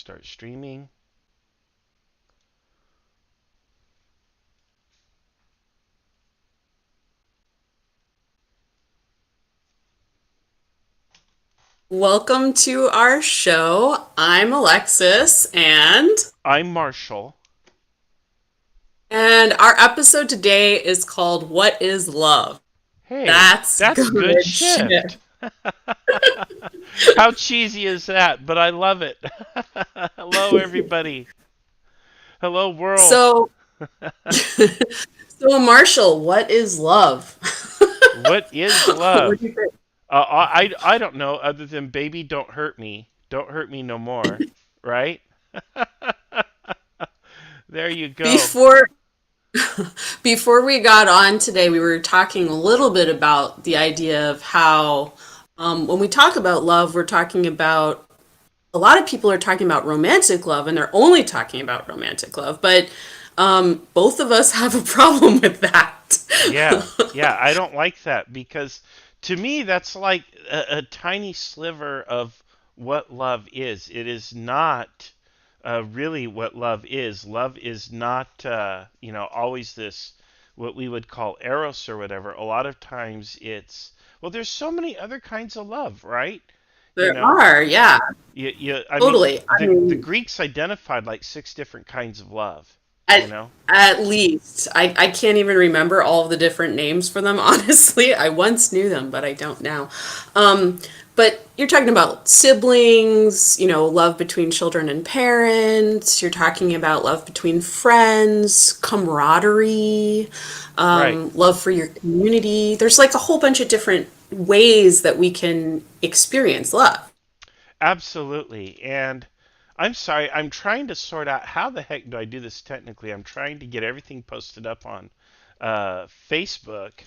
start streaming. Welcome to our show. I'm Alexis, I'm Marshall. and our episode today is called "What is Love?" Hey, That's that's good good shit. shift. How cheesy is that? But I love it. Hello, everybody. Hello, world. So, so Marshall, what is love? What is What love? do you think? I don't know other than baby, don't hurt me. Don't hurt me no more. Right? There you go. Before before we got on today, we were talking a little bit about the idea of how when we talk about love, we're talking about a lot of people are talking about romantic love and they're only talking about romantic love, but both of us have a problem with that. Yeah, yeah, I don't like that because to me that's like a tiny sliver of what love is. It is not really what love is. Love is not, always this what we would call eros or whatever. A lot of times it's, well, there's so many other kinds of love, right? You There know, are, yeah, I mean, totally. I the mean, Greeks identified like six different kinds of love, you at, know? at least I can't even remember all of the different names for them, honestly. I once knew them, but I don't now. Um, but you're talking about siblings, love between children and parents. You're talking about love between friends, camaraderie, Right. love for your community. There's like a whole bunch of different ways that we can experience love. Absolutely. And I'm sorry, I'm trying to sort out how the heck do I do this technically? I'm trying to get everything posted up on Facebook,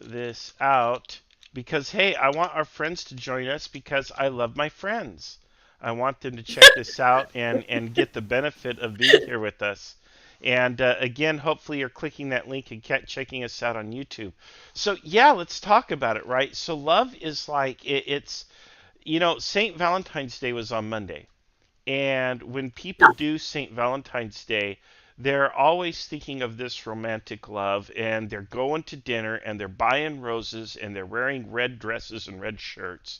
this out, because hey, I want our friends to join us because I love my friends. I want them to check this out and get the benefit of being here with us. And again, hopefully you're clicking that link and checking us out on YouTube. So yeah, let's talk about it, right? So love is like it's St. Valentine's Day was on Monday. And when people do St. Valentine's Day, they're always thinking of this romantic love, and they're going to dinner, and they're buying roses, and they're wearing red dresses and red shirts.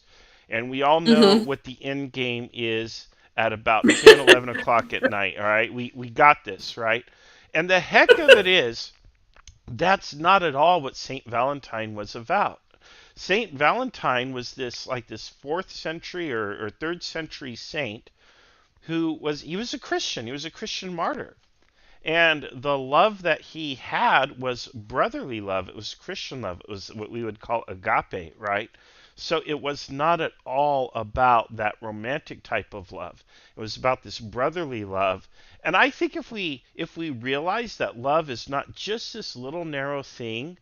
And we all know Hmm. what the end game is at about 10, 11 o'clock at night, all right? We got this, right? And the heck of it is, that's not at all what St. Valentine was about. Saint Valentine was this fourth century or third century saint he was a Christian. He was a Christian martyr. And the love that he had was brotherly love. It was Christian love. It was what we would call agape, right? So it was not at all about that romantic type of love. It was about this brotherly love. And I think if we realize that love is not just this little narrow thing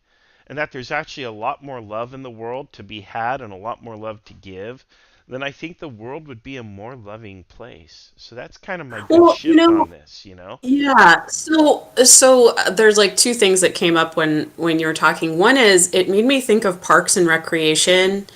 and that there's actually a lot more love in the world to be had and a lot more love to give, then I think the world would be a more loving place. So that's kind of my good Well, shift on this. yeah. So there's like two things that came up when you were talking. One is it made me think of Parks and Recreation,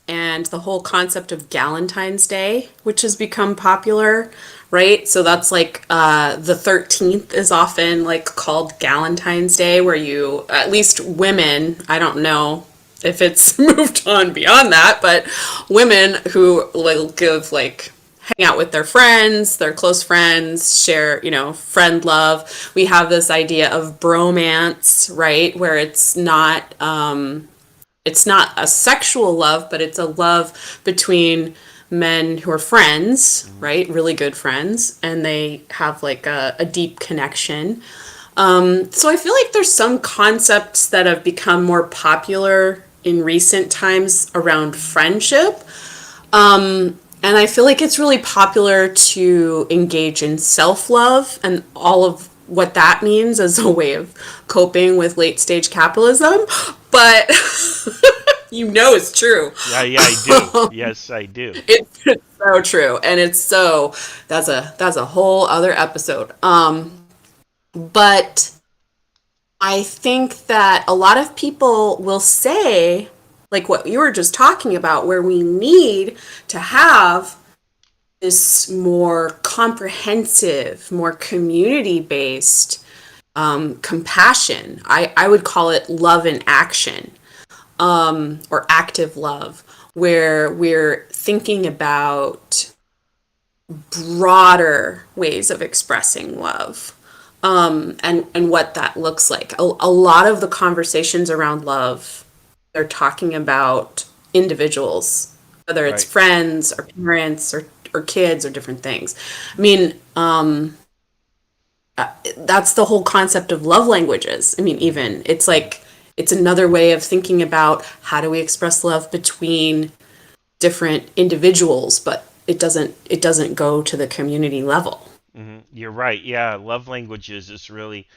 and the whole concept of Galentine's Day, which has become popular, right? So that's like the 13th is often like called Galentine's Day, where you, at least women, I don't know if it's moved on beyond that, but women who will give like hang out with their friends, their close friends, share, friend love. We have this idea of bromance, right? Where it's not a sexual love, but it's a love between men who are friends, Mhm. right? Really good friends, and they have like a deep connection. So I feel like there's some concepts that have become more popular in recent times around friendship. And I feel like it's really popular to engage in self love and all of what that means as a way of coping with late stage capitalism. But it's true. Yeah, yeah, I do. Yes, I do. It's so true. And that's a whole other episode. But I think that a lot of people will say, like what you were just talking about, where we need to have this more comprehensive, more community based compassion. I would call it love in action, or active love, where we're thinking about broader ways of expressing love, and what that looks like. A lot of the conversations around love, they're talking about individuals, whether it's Right. friends or parents or kids or different things. I mean, that's the whole concept of love languages. I mean, Hmm. even it's like it's another way of thinking about how do we express love between different individuals, but it doesn't go to the community level. You're right. Yeah, love languages is really,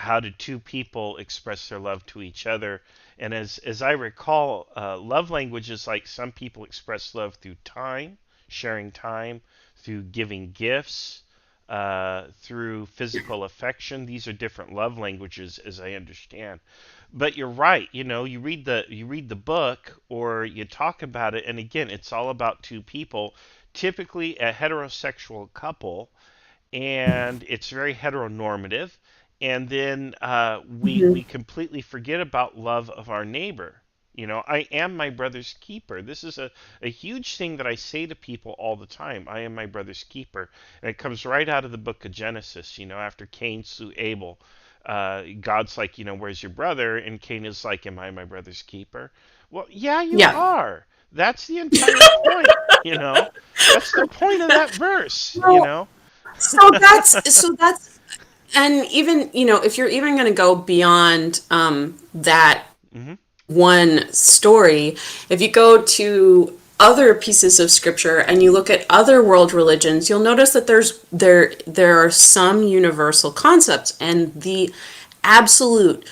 how do two people express their love to each other? And as I recall, love languages like some people express love through time, sharing time, through giving gifts, through physical affection. These are different love languages, as I understand. But you're right. You read the book or you talk about it, and again, it's all about two people, typically a heterosexual couple, and it's very heteronormative. And then we completely forget about love of our neighbor. I am my brother's keeper. This is a huge thing that I say to people all the time. I am my brother's keeper. And it comes right out of the book of Genesis, after Cain slew Abel. God's like, where's your brother? And Cain is like, am I my brother's keeper? Well, yeah, you Yeah. are. That's the entire point. That's the point of that verse. Well, so that's and even if you're even going to go beyond that Hmm. one story, if you go to other pieces of scripture and you look at other world religions, you'll notice that there are some universal concepts, and the absolute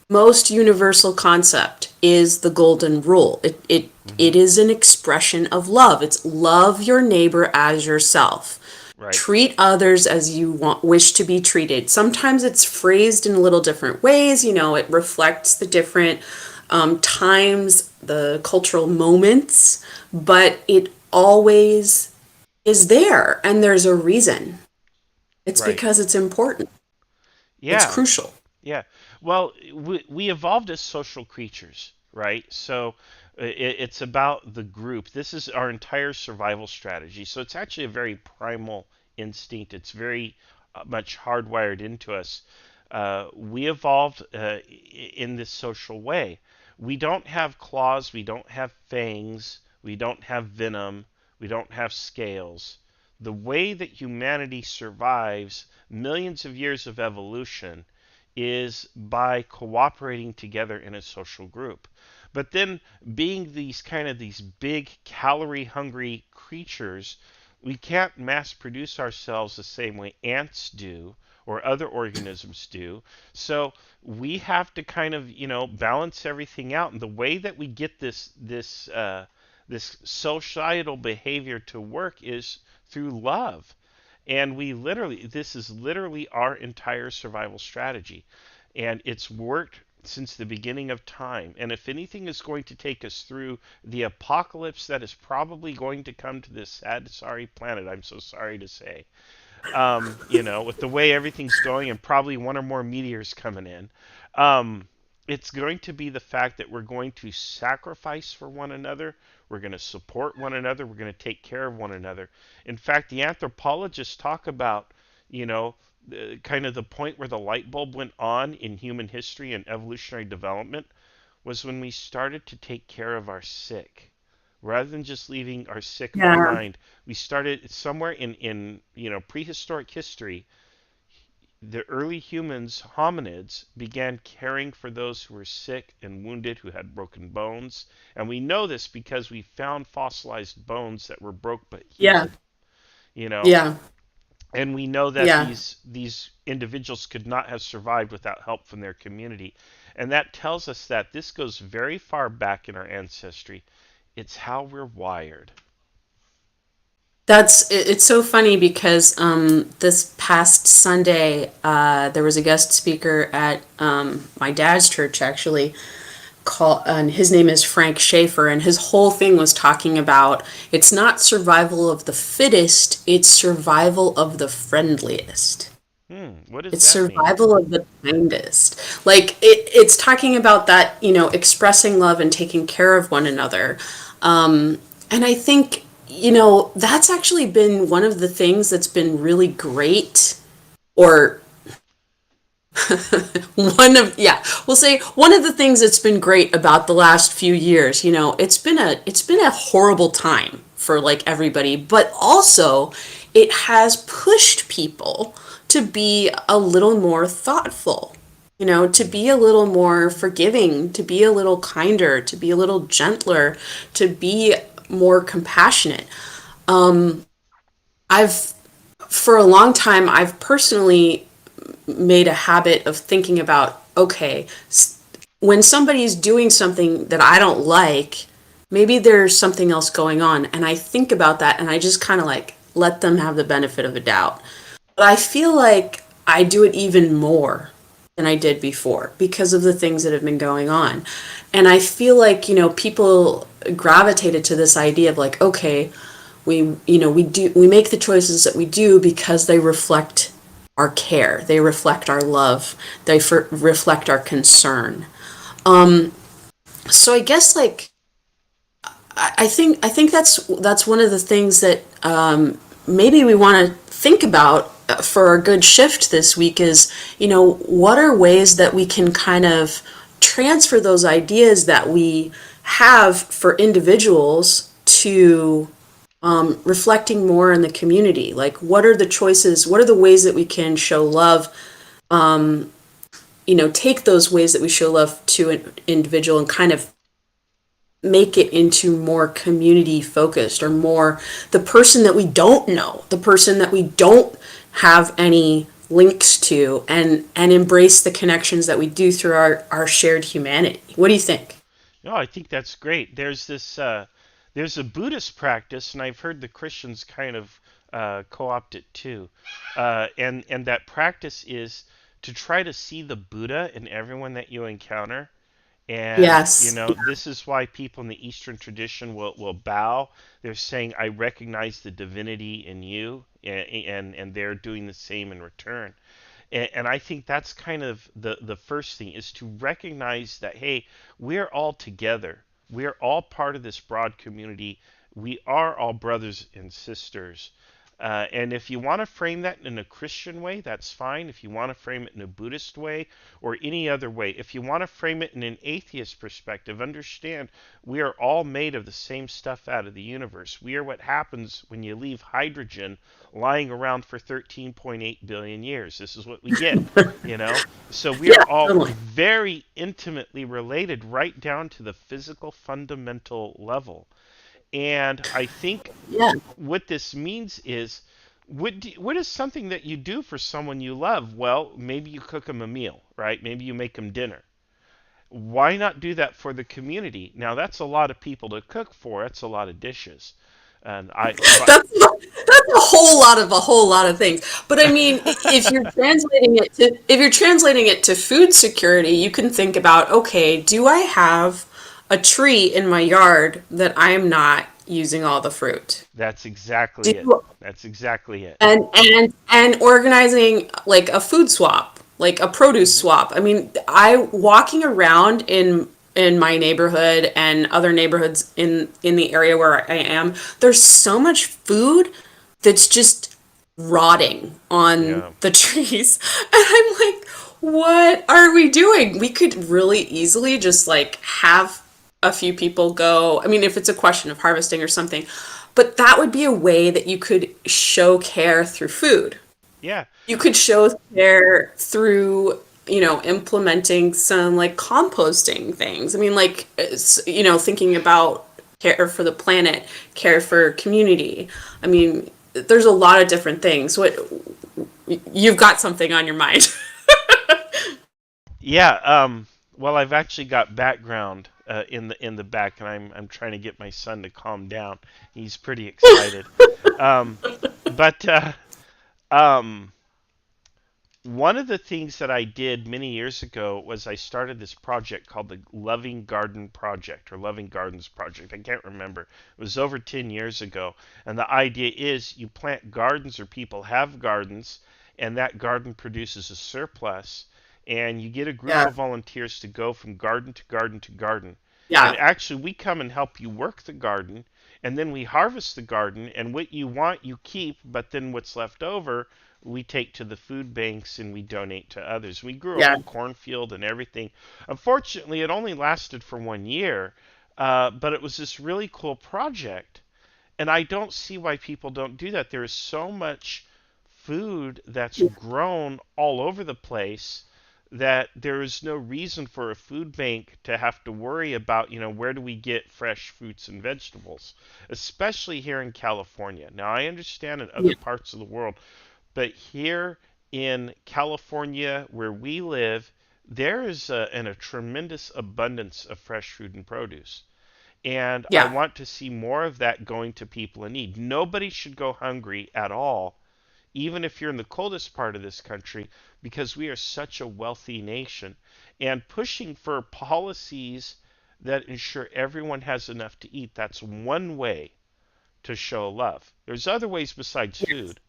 most universal concept is the golden rule. It Hmm. is an expression of love. It's love your neighbor as yourself. Right. Treat others as you wish to be treated. Sometimes it's phrased in a little different ways. It reflects the different times, the cultural moments, but it always is there, and there's a reason. It's Right. because it's important. It's Yeah. crucial. Yeah. Well, we evolved as social creatures, right? So it's about the group. This is our entire survival strategy. So it's actually a very primal instinct. It's very much hardwired into us. We evolved in this social way. We don't have claws. We don't have fangs. We don't have venom. We don't have scales. The way that humanity survives millions of years of evolution is by cooperating together in a social group. But then, being these big calorie hungry creatures, we can't mass produce ourselves the same way ants do or other organisms do. So we have to kind of, balance everything out. And the way that we get this societal behavior to work is through love. And this is literally our entire survival strategy. And it's worked since the beginning of time. And if anything is going to take us through the apocalypse that is probably going to come to this sad, sorry planet, I'm so sorry to say, with the way everything's going and probably one or more meteors coming in, um, it's going to be the fact that we're going to sacrifice for one another. We're going to support one another. We're going to take care of one another. In fact, the anthropologists talk about, kind of the point where the light bulb went on in human history and evolutionary development was when we started to take care of our sick rather than just leaving our sick Yeah. behind. We started somewhere in prehistoric history. The early humans, hominids, began caring for those who were sick and wounded, who had broken bones. And we know this because we found fossilized bones that were broke but Yeah. healed. You know, Yeah. and we know that Yeah. these individuals could not have survived without help from their community. And that tells us that this goes very far back in our ancestry. It's how we're wired. It's so funny because this past Sunday there was a guest speaker at my dad's church, actually, and his name is Frank Schaefer, and his whole thing was talking about it's not survival of the fittest, it's survival of the friendliest. What does It's that mean? survival of the kindest. Like it's talking about that, expressing love and taking care of one another. And I think, that's actually been one of the things that's been really great, or we'll say one of the things that's been great about the last few years. It's been a horrible time for like everybody, but also it has pushed people to be a little more thoughtful, to be a little more forgiving, to be a little kinder, to be a little gentler, to be more compassionate. I've For a long time I've personally made a habit of thinking about, okay, when somebody's doing something that I don't like, maybe there's something else going on. And I think about that and I just kind of like let them have the benefit of a doubt. But I feel like I do it even more than I did before because of the things that have been going on. And I feel like, people gravitated to this idea of like, okay, we make the choices that we do because they reflect our care, they reflect our love, they reflect our concern. So I guess like I think that's one of the things that maybe we want to think about for a good shift this week is, what are ways that we can kind of transfer those ideas that we have for individuals to reflecting more in the community. Like, what are the choices? What are the ways that we can show love? Take those ways that we show love to an individual and kind of make it into more community focused, or more the person that we don't know, the person that we don't have any links to, and embrace the connections that we do through our shared humanity. What do you think? No, I think that's great. There's a Buddhist practice, and I've heard the Christians kind of co-opt it too. And that practice is to try to see the Buddha in everyone that you encounter. And Yes. this is why people in the Eastern tradition will bow. They're saying, "I recognize the divinity in you," and they're doing the same in return. And I think that's kind of the first thing, is to recognize that, hey, we're all together. We're all part of this broad community. We are all brothers and sisters. And if you want to frame that in a Christian way, that's fine. If you want to frame it in a Buddhist way or any other way, if you want to frame it in an atheist perspective, understand we are all made of the same stuff out of the universe. We are what happens when you leave hydrogen lying around for 13.8 billion years. This is what we get, you know? So we are Yeah, all totally. very intimately related right down to the physical fundamental level. And I think Yeah. what this means is, what is something that you do for someone you love? Well, maybe you cook them a meal, right? Maybe you make them dinner. Why not do that for the community? Now, that's a lot of people to cook for. That's a lot of dishes. And That's a whole lot of things. But I mean, if you're translating it to food security, you can think about, okay, do I have a tree in my yard that I'm not using all the fruit? that's exactly it. Do That's exactly it. and organizing like a food swap, like a produce Hmm. swap. I mean, I walking around in my neighborhood and other neighborhoods in the area where I am, there's so much food that's just rotting on Yeah. the trees. And I'm like, what are we doing? We could really easily just like have a few people go. I mean, if it's a question of harvesting or something, but that would be a way that you could show care through food. Yeah. You could show care through, implementing some like composting things. I mean, like, thinking about care for the planet, care for community. I mean, there's a lot of different things. What you've got something on your mind? Yeah. Well, I've actually got background in the back, and I'm trying to get my son to calm down. He's pretty excited. Um, but um, one of the things that I did many years ago was I started this project called the Loving Garden Project or Loving Gardens Project. I can't remember. It was over 10 years ago. And the idea is you plant gardens or people have gardens and that garden produces a surplus and you get a group Yeah. of volunteers to go from garden to garden to garden. And Yeah. actually we come and help you work the garden and then we harvest the garden and what you want you keep, but then what's left over we take to the food banks and we donate to others. We grew a Yeah. whole cornfield and everything. Unfortunately, it only lasted for 1 year, but it was this really cool project. And I don't see why people don't do that. There is so much food that's grown all over the place that there is no reason for a food bank to have to worry about, where do we get fresh fruits and vegetables, especially here in California. Now, I understand in other Yeah. parts of the world, but here in California, where we live, there is a tremendous abundance of fresh food and produce. And I Yeah. want to see more of that going to people in need. Nobody should go hungry at all, even if you're in the coldest part of this country, because we are such a wealthy nation. And pushing for policies that ensure everyone has enough to eat, that's one way to show love. There's other ways besides food,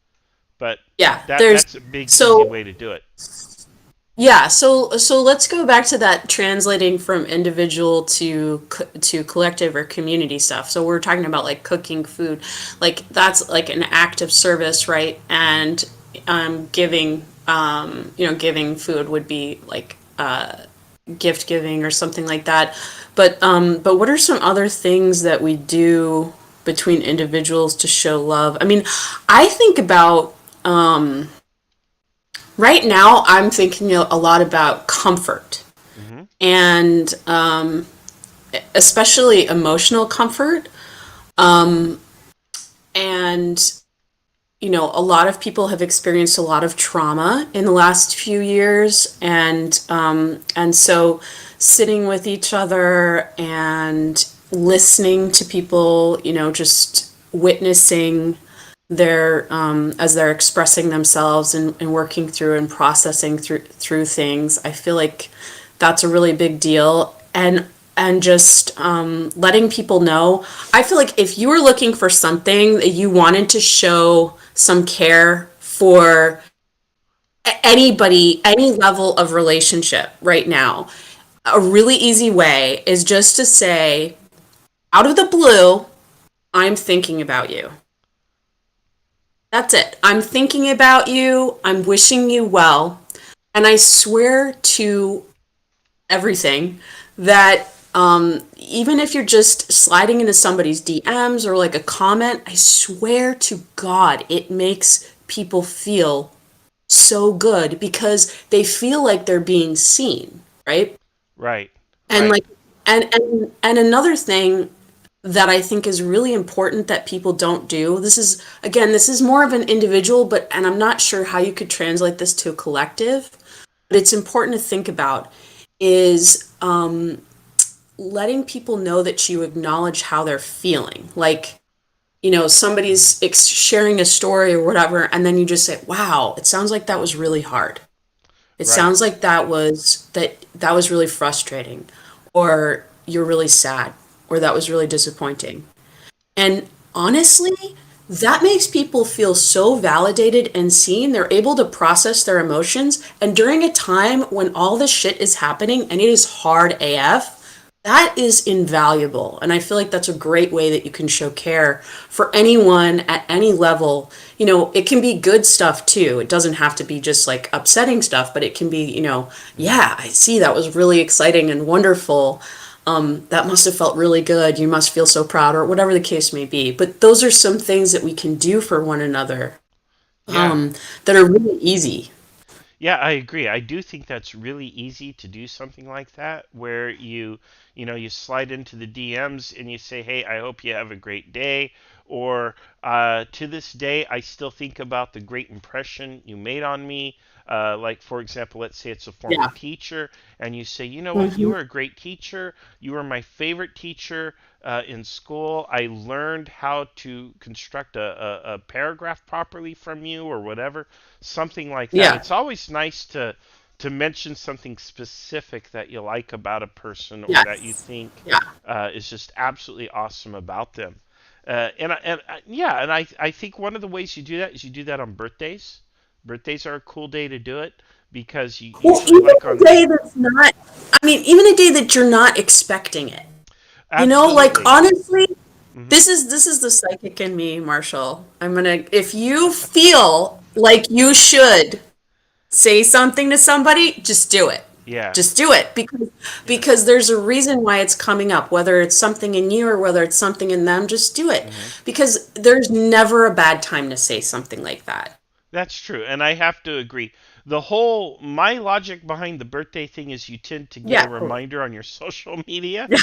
but Yeah. that There's that's a big easy so way to do it. yeah, so let's go back to that translating from individual to collective or community stuff. So we're talking about like cooking food, like that's like an act of service, right? And giving giving food would be like gift giving or something like that. But what are some other things that we do between individuals to show love? I mean, I think about right now. I'm thinking a lot about comfort Hmm. and especially emotional comfort. And a lot of people have experienced a lot of trauma in the last few years, and so sitting with each other and listening to people, just witnessing their as they're expressing themselves and working through and processing through things. I feel like that's a really big deal, and just letting people know. I feel like if you were looking for something that you wanted to show some care for anybody, any level of relationship right now, a really easy way is just to say, out of the blue, I'm thinking about you. That's it. I'm thinking about you. I'm wishing you well. And I swear to everything that even if you're just sliding into somebody's DMs or like a comment, I swear to God, it makes people feel so good because they feel like they're being seen, right? Right, And right, like, and another thing that I think is really important that people don't do. This is again, this is more of an individual, but and I'm not sure how you could translate this to a collective, but it's important to think about is letting people know that you acknowledge how they're feeling. Like, somebody's sharing a story or whatever, and then you just say, "Wow, it sounds like that was really hard. It right, sounds like that was really frustrating, or you're really sad, or that was really disappointing." And honestly, that makes people feel so validated and seen. They're able to process their emotions. And during a time when all this shit is happening and it is hard AF, that is invaluable. And I feel like that's a great way that you can show care for anyone at any level. It can be good stuff too. It doesn't have to be just like upsetting stuff, but it can be, yeah, I see that was really exciting and wonderful. That must have felt really good. You must feel so proud, or whatever the case may be. But those are some things that we can do for one another yeah. that are really easy. Yeah, I agree. I do think that's really easy to do something like that where you slide into the DMs and you say, "Hey, I hope you have a great day," or to this day, I still think about the great impression you made on me. Like, for example, let's say it's a former Yeah. teacher, and you say, you know what, you Hmm. were a great teacher. You were my favorite teacher in school. I learned how to construct a paragraph properly from you, or whatever, something like that. Yeah. It's always nice to mention something specific that you like about a person or that you Yes. think Yeah. is just absolutely awesome about them. Yeah, and I think one of the ways you do that is you do that on birthdays. Birthdays are a cool day to do it because you Well, usually even like a on day that's not, I mean, even a day that you're not expecting it. Like absolutely. honestly, Hmm. this is the psychic in me, Marshall. I'm gonna, if you feel like you should say something to somebody, just do it. Yeah, Just do it yeah. because there's a reason why it's coming up, whether it's something in you or whether it's something in them, just do it. Hmm. Because there's never a bad time to say something like that. That's true, and I have to agree. The whole my logic behind the birthday thing is you tend to get a Yeah, totally. reminder on your social media. Yeah.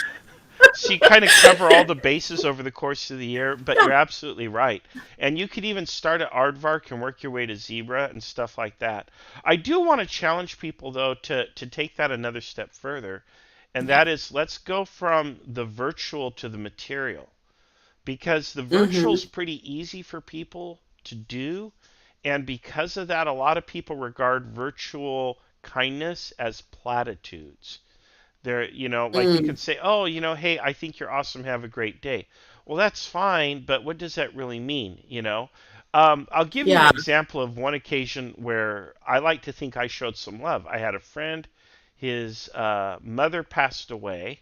So you kind of cover all the bases over the course of the year, but Yeah. you're absolutely right. And you could even start at Aardvark and work your way to Zebra and stuff like that. I do want to challenge people though to take that another step further, and Okay. that is let's go from the virtual to the material because the virtual is Mm-hmm. pretty easy for people to do, and because of that, a lot of people regard virtual kindness as platitudes. They're, like you can Mm. say, oh, hey, I think you're awesome. Have a great day. Well, that's fine, but what does that really mean? I'll give you an Yeah. example of one occasion where I like to think I showed some love. I had a friend, his mother passed away,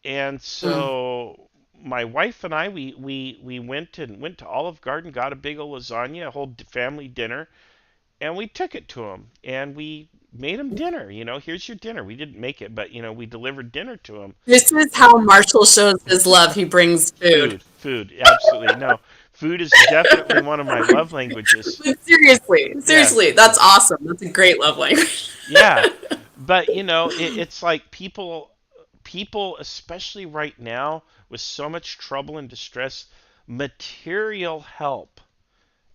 and Mm. so my wife and I, we went to Olive Garden, got a big old lasagna, a whole family dinner, and we took it to him and we made him dinner. Here's your dinner. We didn't make it, but we delivered dinner to him. This is how Marshall shows his love. He brings food. Food, absolutely. No, food is definitely one of my love languages. Like, seriously, Yeah, seriously, that's awesome. That's a great love language. yeah. But it's like people, especially right now, with so much trouble and distress, material help,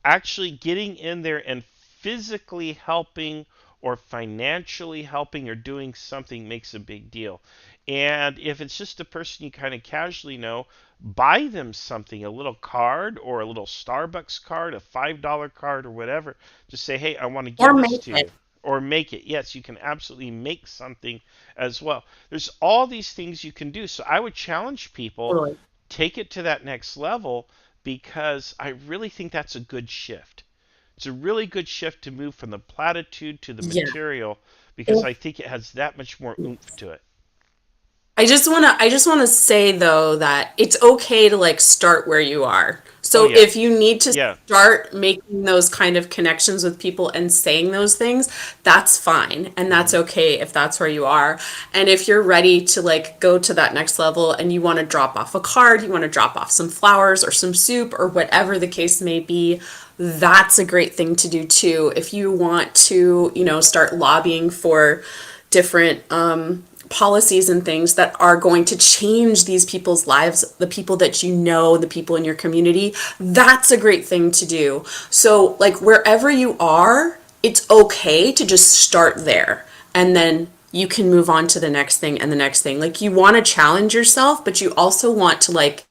actually getting in there and physically helping or financially helping or doing something makes a big deal. And if it's just a person you kind of casually know, buy them something, a little card or a little Starbucks card, a $5 card or whatever. Just say, hey, I want to Or give this make to it. you. Or make it. Yes, you can absolutely make something as well. There's all these things you can do. So I would challenge people, Totally. take it to that next level because I really think that's a good shift. It's a really good shift to move from the platitude to the Yeah. material because I think it has that much more oomph to it. I just want to say though that it's okay to like start where you are. Oh So yeah, if you need to yeah, start making those kind of connections with people and saying those things, that's fine and that's hmm, okay if that's where you are. And if you're ready to like go to that next level and you want to drop off a card, you want to drop off some flowers or some soup or whatever the case may be, that's a great thing to do too. If you want to, start lobbying for different policies and things that are going to change these people's lives, the people that you know, the people in your community, that's a great thing to do. So, like, wherever you are, it's okay to just start there. And then you can move on to the next thing and the next thing. Like, you want to challenge yourself, but you also want to, like,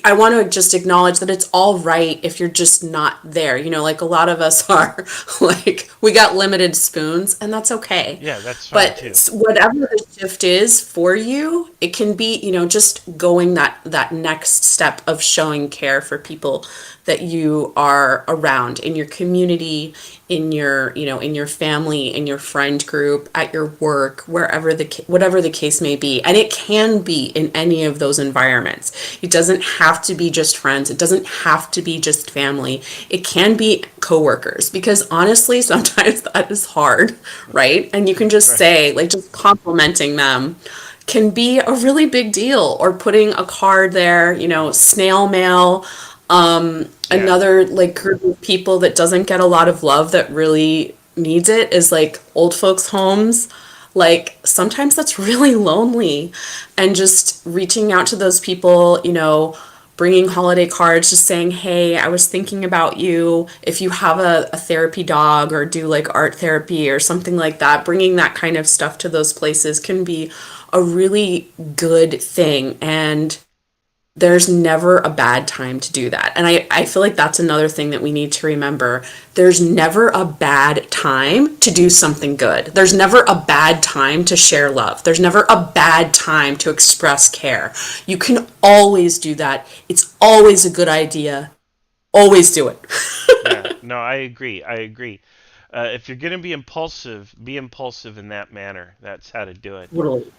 I want to just acknowledge that it's all right if you're just not there. Like a lot of us are, like, we got limited spoons, and that's okay. yeah, that's fine But too. whatever the shift is for you, it can be, just going that next step of showing care for people that you are around in your community, in your, in your family, in your friend group, at your work, wherever whatever the case may be. And it can be in any of those environments. It doesn't have to be just friends. It doesn't have to be just family. It can be coworkers because honestly, sometimes that is hard, right? And you can just Right. say, like, just complimenting them can be a really big deal, or putting a card there, Hmm. snail mail. Yeah. Another like group of people that doesn't get a lot of love that really needs it is like old folks homes. Like sometimes that's really lonely, and just reaching out to those people, bringing holiday cards, just saying, hey, I was thinking about you. If you have a therapy dog or do like art therapy or something like that, bringing that kind of stuff to those places can be a really good thing. And there's never a bad time to do that. And I feel like that's another thing that we need to remember. There's never a bad time to do something good. There's never a bad time to share love. There's never a bad time to express care. You can always do that. It's always a good idea. Always do it. Yeah, no, I agree. I agree. If you're gonna be impulsive in that manner. That's how to do it. Totally. Yeah.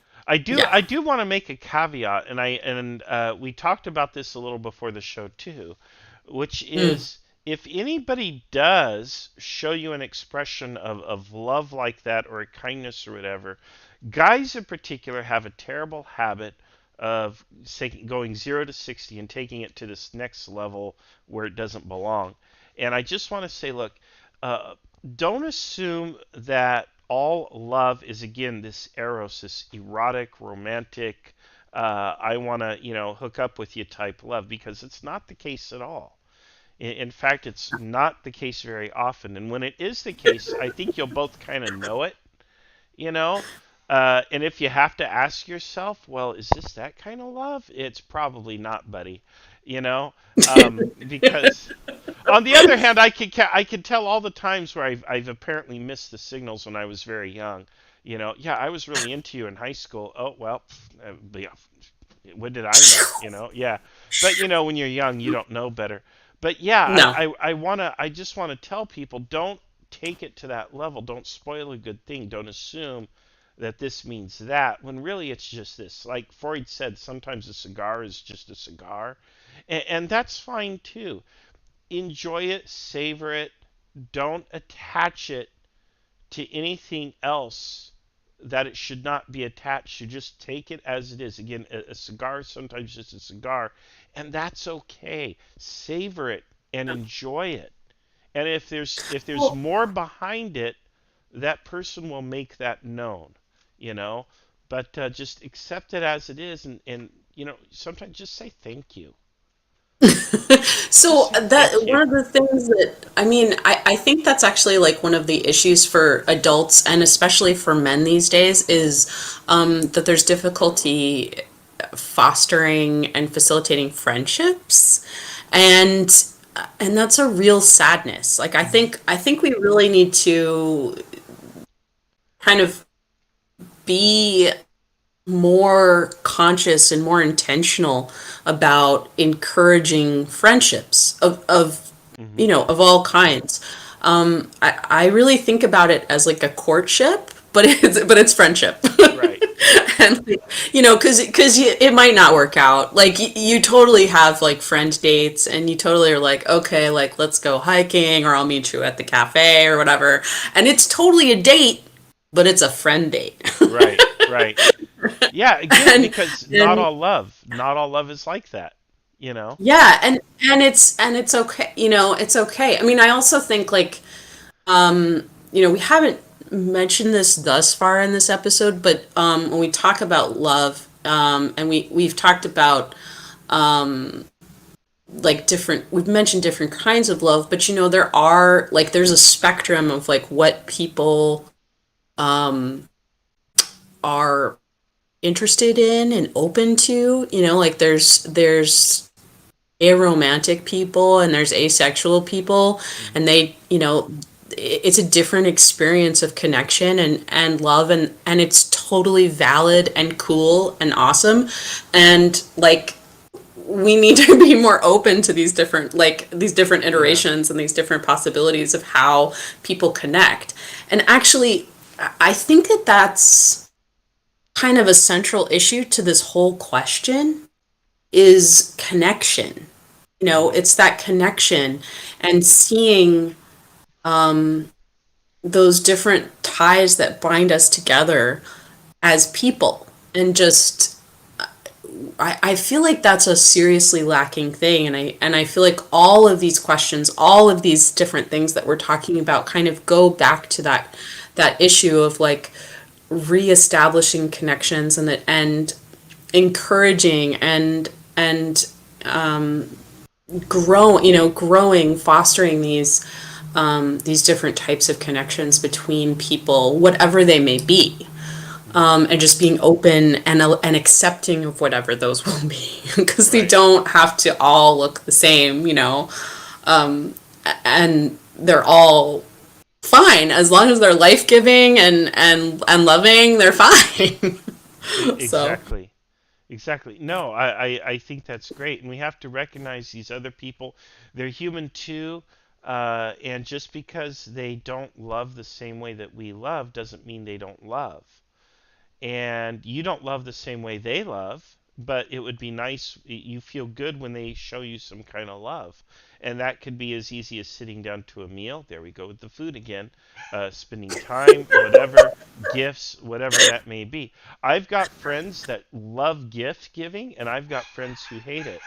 I do want to make a caveat, and we talked about this a little before the show too, which Mm. is if anybody does show you an expression of love like that or a kindness or whatever, guys in particular have a terrible habit of going 0 to 60 and taking it to this next level where it doesn't belong. And I just want to say, look, uh, don't assume that all love is again this eros, this erotic, romantic, I want to, hook up with you type love, because it's not the case at all. In fact, it's not the case very often. And when it is the case, I think you'll both kind of know it, you know? And if you have to ask yourself, well, is this that kind of love? It's probably not, buddy. You know, because on the other hand, I can tell all the times where I've apparently missed the signals when I was very young. Yeah, I was really into you in high school. Oh well, yeah, what did I know? Yeah. But when you're young, you don't know better. But yeah, No. I just wanna tell people, don't take it to that level. Don't spoil a good thing. Don't assume that this means that when really it's just this. Like Freud said, sometimes a cigar is just a cigar, and that's fine too. Enjoy it, savor it. Don't attach it to anything else that it should not be attached to. Just take it as it is. Again, a cigar is sometimes just a cigar, and that's okay. Savor it and enjoy it. And if there's Well, more behind it, that person will make that known, you know. But just accept it as it is, and sometimes just say thank you. Just so say that thank you. one of the things that I mean, I think that's actually like one of the issues for adults and especially for men these days is that there's difficulty fostering and facilitating friendships, and that's a real sadness. Like I think we really need to kind of be more conscious and more intentional about encouraging friendships of Hmm. of all kinds. I really think about it as like a courtship, but it's friendship. Right. And like, because it might not work out. Like you totally have like friend dates, and you totally are like, okay, like let's go hiking, or I'll meet you at the cafe or whatever, and it's totally a date, but it's a friend date. Right. Right. Yeah. Again, and because and not all love is like that. You know. yeah, and it's okay. It's okay. I mean, I also think like we haven't mentioned this thus far in this episode, but when we talk about love, and we've talked about like we've mentioned different kinds of love, but there's a spectrum of like what people are interested in and open to. Like there's aromantic people and there's asexual people, Hmm. and it's a different experience of connection and love, and it's totally valid and cool and awesome, and like we need to be more open to these different Yeah. iterations and these different possibilities of how people connect. And actually, I think that that's kind of a central issue to this whole question is connection. Hmm. It's that connection and seeing those different ties that bind us together as people. And just, I feel like that's a seriously lacking thing. And I feel like all of these questions, all of these different things that we're talking about kind of go back to that issue of like reestablishing connections, and encouraging and growing, fostering these different types of connections between people, whatever they may be, and just being open and accepting of whatever those will be, because they Right. don't have to all look the same, and they're all fine as long as they're life giving and loving. They're fine. So Exactly. Exactly. No, I think that's great. And we have to recognize these other people. They're human too. And just because they don't love the same way that we love doesn't mean they don't love. And you don't love the same way they love, but it would be nice. You feel good when they show you some kind of love. And that could be as easy as sitting down to a meal. There we go with the food again. Spending time, whatever, gifts, whatever that may be. I've got friends that love gift giving, and I've got friends who hate it,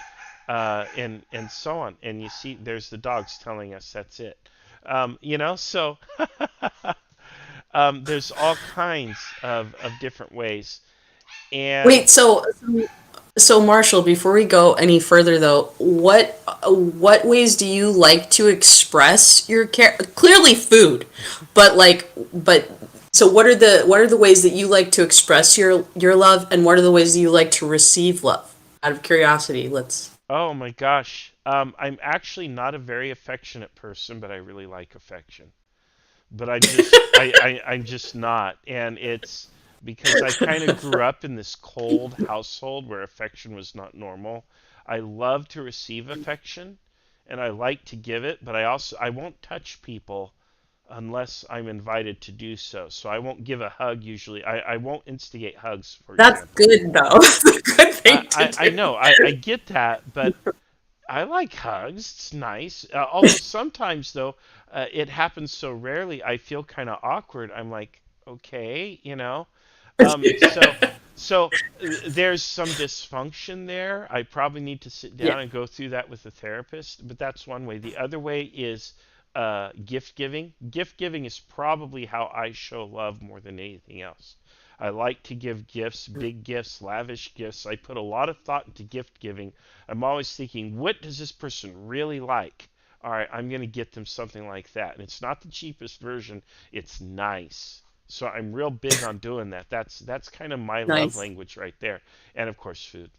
and so on. And you see, there's the dogs telling us that's it. So there's all kinds of different ways. And wait, so Marshall, before we go any further though, what ways do you like to express your care? Clearly food, but so what are the ways that you like to express your love, and what are the ways that you like to receive love? Out of curiosity, let's. oh my gosh, I'm actually not a very affectionate person, but I really like affection. But I'm just not, and it's because I kind of grew up in this cold household where affection was not normal. I love to receive affection, and I like to give it, but I won't touch people unless I'm invited to do so. So I won't give a hug usually. I won't instigate hugs, for That's example. good though. That's a good thing to I do. know I get that, but I like hugs. It's nice. Although sometimes, though, it happens so rarely, I feel kind of awkward. I'm like, okay. So, there's some dysfunction there. I probably need to sit Yeah, down and go through that with a therapist. But that's one way. The other way is gift giving. Gift giving is probably how I show love more than anything else. I like to give gifts, big gifts, lavish gifts. I put a lot of thought into gift giving. I'm always thinking, what does this person really like? All right, I'm going to get them something like that. And it's not the cheapest version, it's nice. So I'm real big on doing that. That's kind of my love nice. language right there. And of course, food.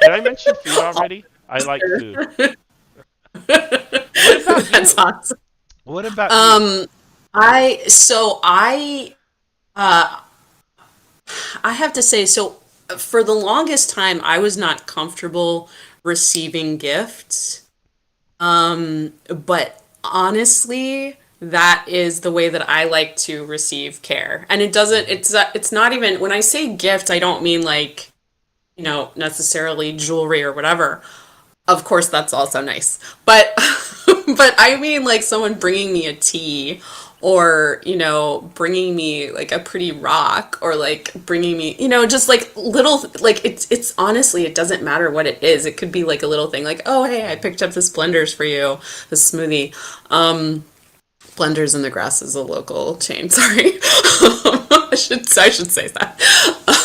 Did I mention food already? I like food. What about That's you? awesome. What about you? Um, I so uh I have to say, so for the longest time I was not comfortable receiving gifts. But honestly, that is the way that I like to receive care. And Hmm. it's not even, when I say gift, I don't mean like, necessarily jewelry or whatever. Of course, that's also nice. But but I mean like someone bringing me a tea, or bringing me like a pretty rock, or like bringing me, just like little, like it's honestly, it doesn't matter what it is. It could be like a little thing like, "Oh, hey, I picked up this blenders for you, this smoothie." Blenders in the Grass is a local chain. Sorry, I should say that.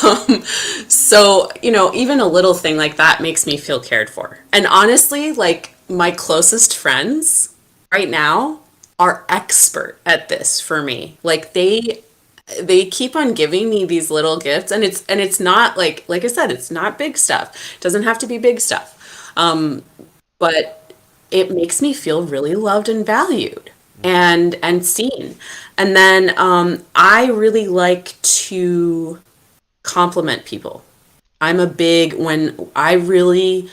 Um, so even a little thing like that makes me feel cared for. And honestly, like my closest friends right now are expert at this for me. Like they keep on giving me these little gifts, and it's not like I said, it's not big stuff. It doesn't have to be big stuff. But it makes me feel really loved and valued Hmm. and seen. And then I really like to compliment people. I'm a big when I really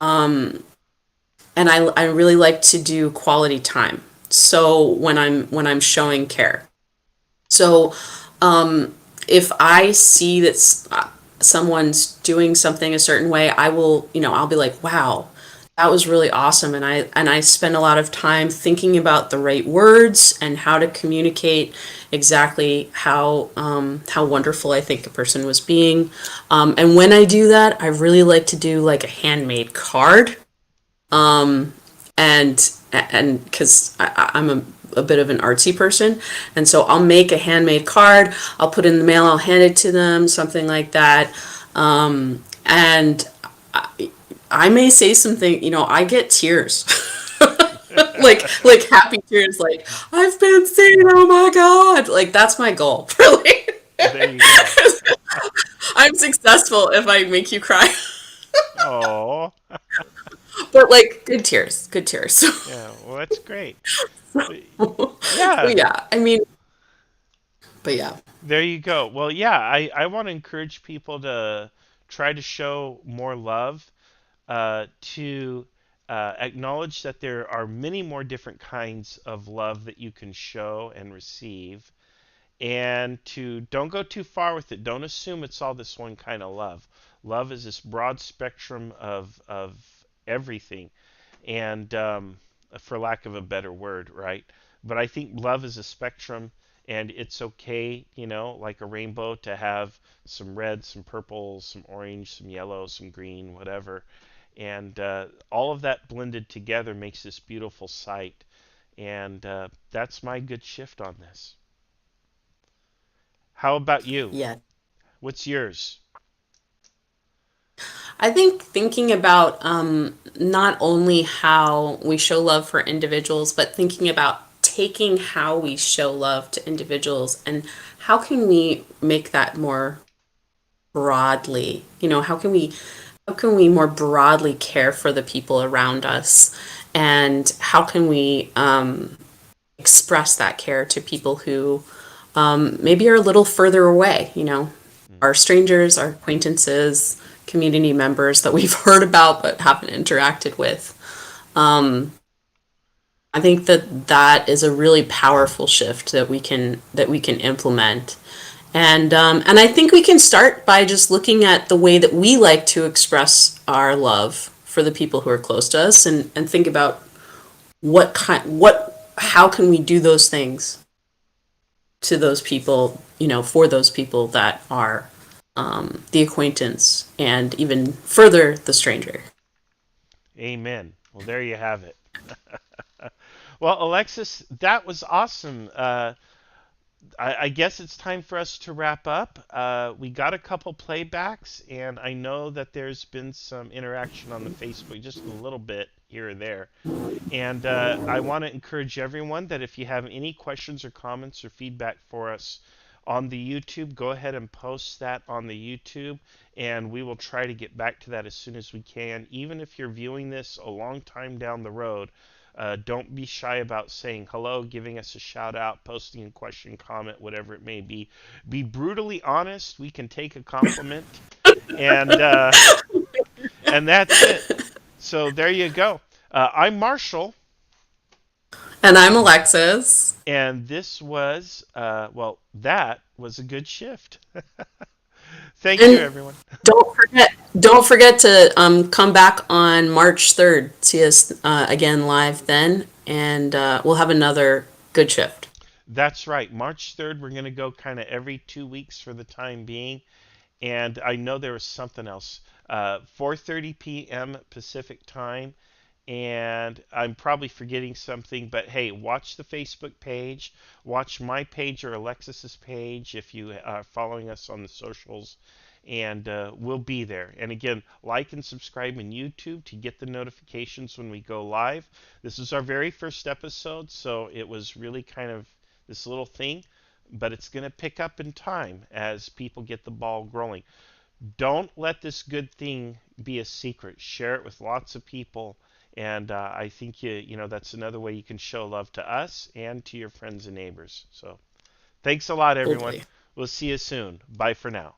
and I really like to do quality time. So when I'm showing care. So if I see that someone's doing something a certain way, I'll be like, wow, that was really awesome. And I spend a lot of time thinking about the right words and how to communicate exactly how wonderful I think a person was being. And when I do that, I really like to do like a handmade card, and because I'm a bit of an artsy person, and so I'll make a handmade card, I'll put it in the mail, I'll hand it to them, something like that. And I may say something, I get tears. Like happy tears, like I've been seen, oh my God. Like that's my goal, really. There you go. I'm successful if I make you cry. Oh, But like good tears, good tears. yeah. Well, that's great. But, So yeah, yeah, I mean, but yeah. there you go. Well, yeah, I want to encourage people to try to show more love, to acknowledge that there are many more different kinds of love that you can show and receive, and to don't go too far with it. Don't assume it's all this one kind of love. Love is this broad spectrum of everything, and for lack of a better word, right? But I think love is a spectrum, and it's okay, like a rainbow, to have some red, some purple, some orange, some yellow, some green, whatever. And all of that blended together makes this beautiful sight. And that's my good shift on this. How about you? Yeah. What's yours? I think thinking about not only how we show love for individuals, but thinking about taking how we show love to individuals and how can we make that more broadly? How can we more broadly care for the people around us? And how can we express that care to people who maybe are a little further away, Mm. our strangers, our acquaintances, community members that we've heard about but haven't interacted with. Um, I think that that is a really powerful shift that we can implement, and I think we can start by just looking at the way that we like to express our love for the people who are close to us, and think about how can we do those things to those people, for those people that are the acquaintance and even further the stranger. Amen. Well, there you have it. Well, Alexis, that was awesome. I guess it's time for us to wrap up. We got a couple playbacks, and I know that there's been some interaction on the Facebook, just a little bit here or there. And I want to encourage everyone that if you have any questions or comments or feedback for us on the YouTube, go ahead and post that on the YouTube, and we will try to get back to that as soon as we can. Even if you're viewing this a long time down the road, don't be shy about saying hello, giving us a shout out, posting a question, comment, whatever it may be. Be brutally honest. We can take a compliment, and and that's it. So there you go. I'm Marshall, And I'm Alexis. and this was well, that was a good shift. Thank you, And everyone. don't forget to come back on March 3rd. See us again live then, and we'll have another good shift. That's right. March 3rd, we're going to go kind of every 2 weeks for the time being. And I know there was something else. 4:30 p.m. Pacific time, and I'm probably forgetting something. But hey, watch the Facebook page, watch my page or Alexis's page if you are following us on the socials, and we'll be there. And again, like and subscribe in YouTube to get the notifications when we go live. This is our very first episode, so it was really kind of this little thing, but it's going to pick up in time as people get the ball rolling. Don't let this good thing be a secret. Share it with lots of people, and I think that's another way you can show love to us and to your friends and neighbors. So thanks a lot, everyone. Totally. We'll see you soon. Bye for now.